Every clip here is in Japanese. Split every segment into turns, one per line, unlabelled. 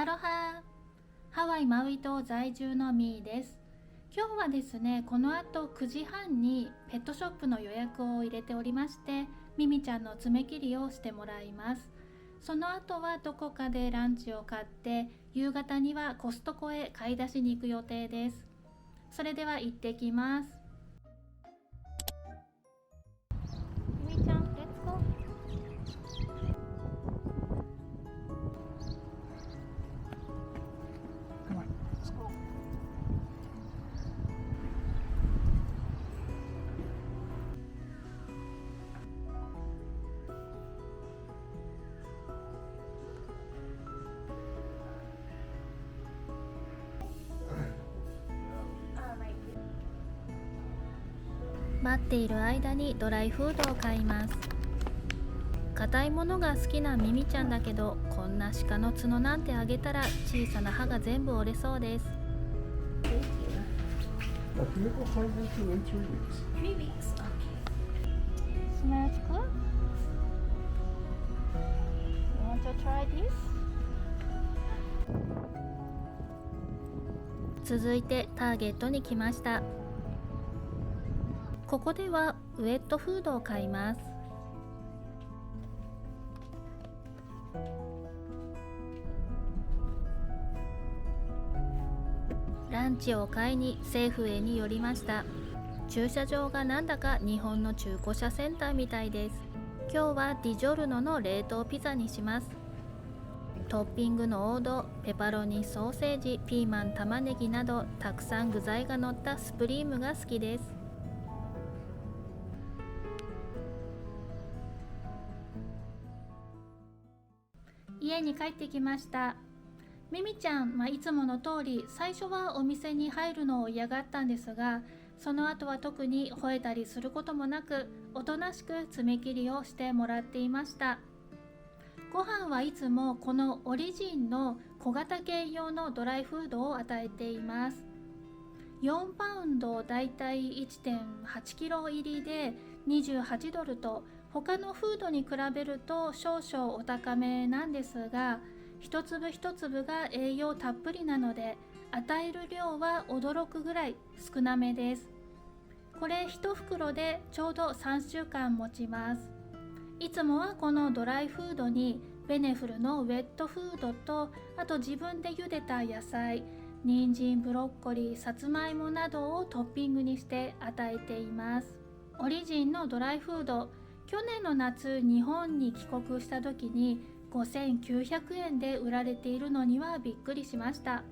アロハ、ハワイマウイ島在住のミーです。今日はですね、この後9時半にペットショップの予約を入れておりまして、ミミちゃんの爪切りをしてもらいます。その後はどこかでランチを買って、夕方にはコストコへ買い出しに行く予定です。それでは行ってきます。ミミちゃん、レッツゴー。待っている間にドライフードを買います。硬いものが好きなミミちゃんだけど、こんな鹿の角なんてあげたら小さな歯が全部折れそうです。
A vehicle finds into in 3 weeks.
3 weeks, okay. Smells good. You want to try this? 続いてターゲットに来ました。ここではウェットフードを買います。ランチを買いにセーフウェイに寄りました。駐車場がなんだか日本の中古車センターみたいです。今日はディジョルノの冷凍ピザにします。トッピングの王道、ペパロニ、ソーセージ、ピーマン、玉ねぎなどたくさん具材が乗ったスプリームが好きです。家に帰ってきました。ミミちゃんはいつもの通り最初はお店に入るのを嫌がったんですが、その後は特に吠えたりすることもなく、おとなしく爪切りをしてもらっていました。ご飯はいつもこのオリジンの小型犬用のドライフードを与えています。4パウンドだいたい 1.8 キロ入りで28ドルと、他のフードに比べると少々お高めなんですが、一粒一粒が栄養たっぷりなので、与える量は驚くぐらい少なめです。これ1袋でちょうど3週間持ちます。いつもはこのドライフードにベネフルのウェットフードと、あと自分で茹でた野菜、人参、ブロッコリー、さつまいもなどをトッピングにして与えています。オリジンのドライフード、去年の夏日本に帰国した時に5900円で売られているのにはびっくりしました。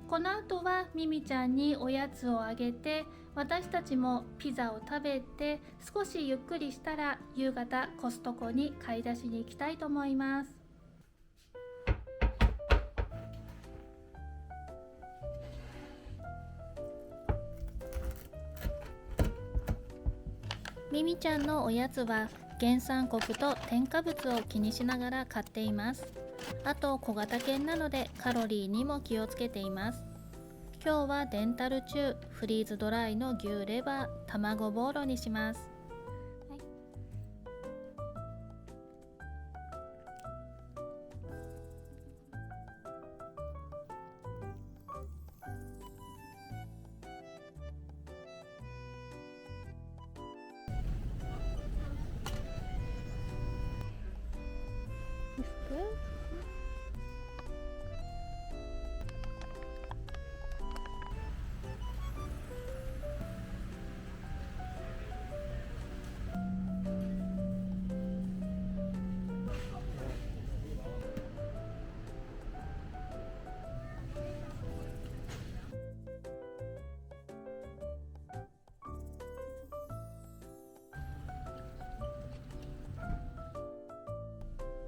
この後はミミちゃんにおやつをあげて、私たちもピザを食べて少しゆっくりしたら、夕方コストコに買い出しに行きたいと思います。ミミちゃんのおやつは原産国と添加物を気にしながら買っています。あと小型犬なのでカロリーにも気をつけています。今日はデンタルチュー、フリーズドライの牛レバー、卵ボーロにします。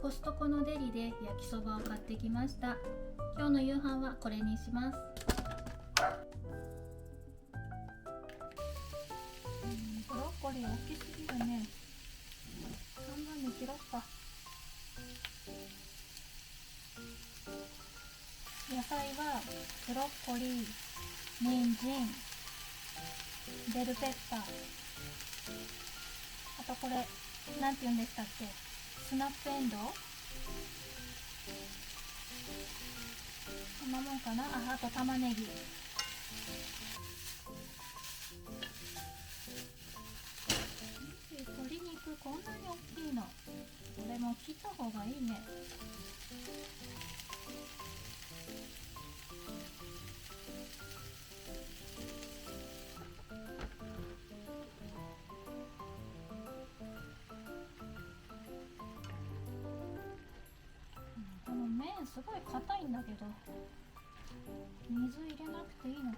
コストコのデリで焼きそばを買ってきました。今日の夕飯はこれにします。ブロッコリー大きすぎるね。半分に切ろうか。野菜はブロッコリー、人参、ベルペッパー、あとこれなんて言うんでしたっけ、スナップエンドウ、こんなもんかな。あと玉ねぎ。鶏肉こんなに大きいの。これも切った方がいいね。この麺すごい硬いんだけど、水入れなくていいのか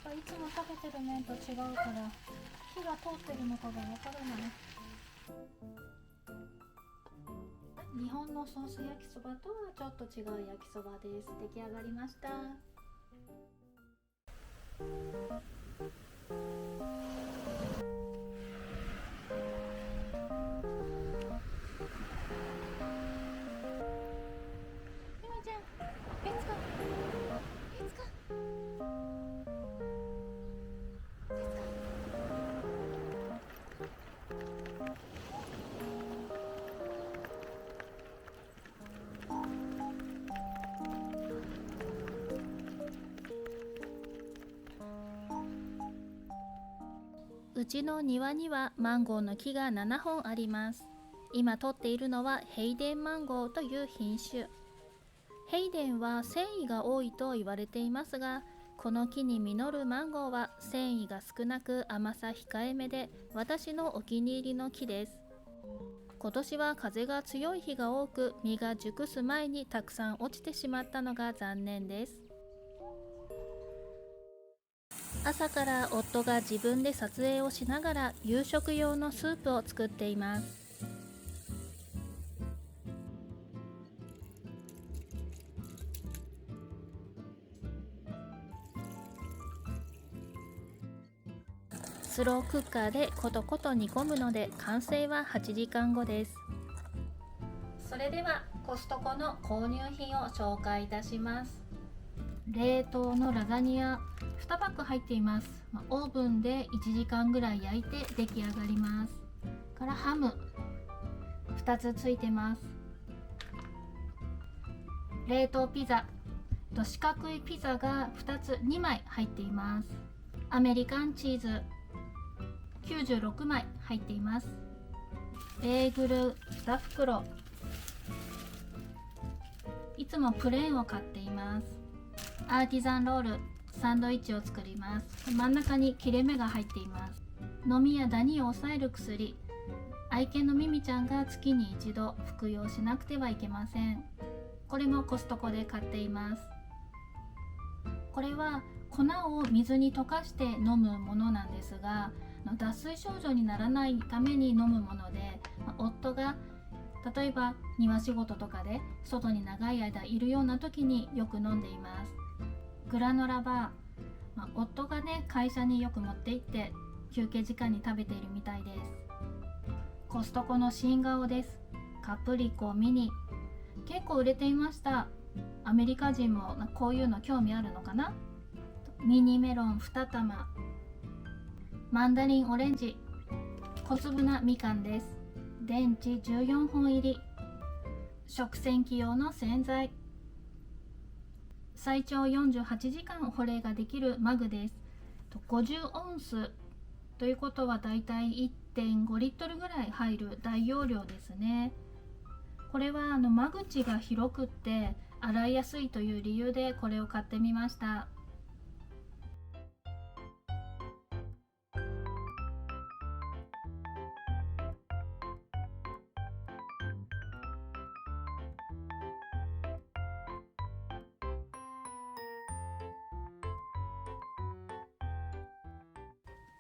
な。いつも食べてる麺と違うから火が通ってるのかがわからない。日本のソース焼きそばとはちょっと違う焼きそばです。出来上がりました。ゆみちゃん、let's go。let's go。うちの庭にはマンゴーの木が7本あります。今取っているのはヘイデンマンゴーという品種。ヘイデンは繊維が多いと言われていますが、この木に実るマンゴーは繊維が少なく甘さ控えめで、私のお気に入りの木です。今年は風が強い日が多く、実が熟す前にたくさん落ちてしまったのが残念です。朝から夫が自分で撮影をしながら夕食用のスープを作っています。スロークッカーでコトコト煮込むので完成は8時間後です。それではコストコの購入品を紹介いたします。冷凍のラザニア2パック入っています。オーブンで1時間ぐらい焼いて出来上がります。からハム2つついてます。冷凍ピザ四角いピザが2枚入っています。アメリカンチーズ96枚入っています。ベーグル2袋、いつもプレーンを買っています。アーティザンロールサンドイッチを作ります。真ん中に切れ目が入っています。飲みやダニを抑える薬、愛犬のミミちゃんが月に一度服用しなくてはいけません。これもコストコで買っています。これは粉を水に溶かして飲むものなんですが、脱水症状にならないために飲むもので、夫が例えば庭仕事とかで外に長い間いるような時によく飲んでいます。グラノラバー、夫がね会社によく持って行って休憩時間に食べているみたいです。コストコの新顔です。カプリコミニ、結構売れていました。アメリカ人もこういうの興味あるのかな。ミニメロン2玉、マンダリンオレンジ、小粒なみかんです。電池14本入り、食洗機用の洗剤、最長48時間保冷ができるマグです。50オンスということはだいたい 1.5 リットルぐらい入る大容量ですね。これは間口が広くって洗いやすいという理由でこれを買ってみました。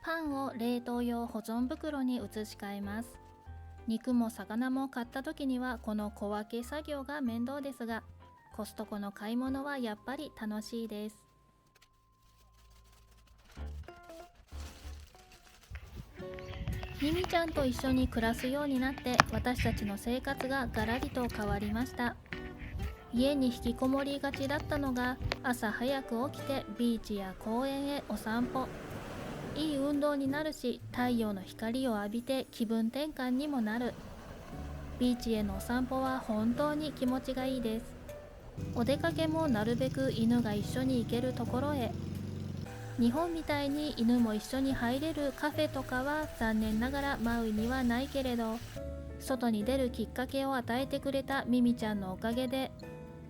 パンを冷凍用保存袋に移し替えます。肉も魚も買った時にはこの小分け作業が面倒ですが、コストコの買い物はやっぱり楽しいです。ミミちゃんと一緒に暮らすようになって私たちの生活がガラリと変わりました。家に引きこもりがちだったのが、朝早く起きてビーチや公園へお散歩、いい運動になるし、太陽の光を浴びて気分転換にもなる。ビーチへのお散歩は本当に気持ちがいいです。お出かけもなるべく犬が一緒に行けるところへ。日本みたいに犬も一緒に入れるカフェとかは残念ながらマウイにはないけれど、外に出るきっかけを与えてくれたミミちゃんのおかげで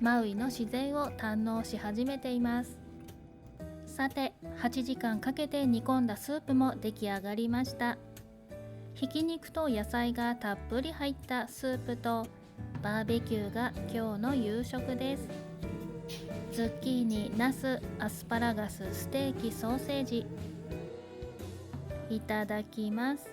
マウイの自然を堪能し始めています。さて、8時間かけて煮込んだスープも出来上がりました。ひき肉と野菜がたっぷり入ったスープとバーベキューが今日の夕食です。ズッキーニ、ナス、アスパラガス、ステーキ、ソーセージ。いただきます。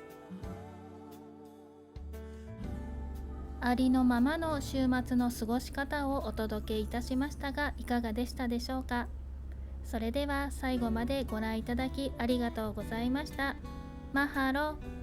ありのままの週末の過ごし方をお届けいたしましたが、いかがでしたでしょうか。それでは最後までご覧いただきありがとうございました。マハロ。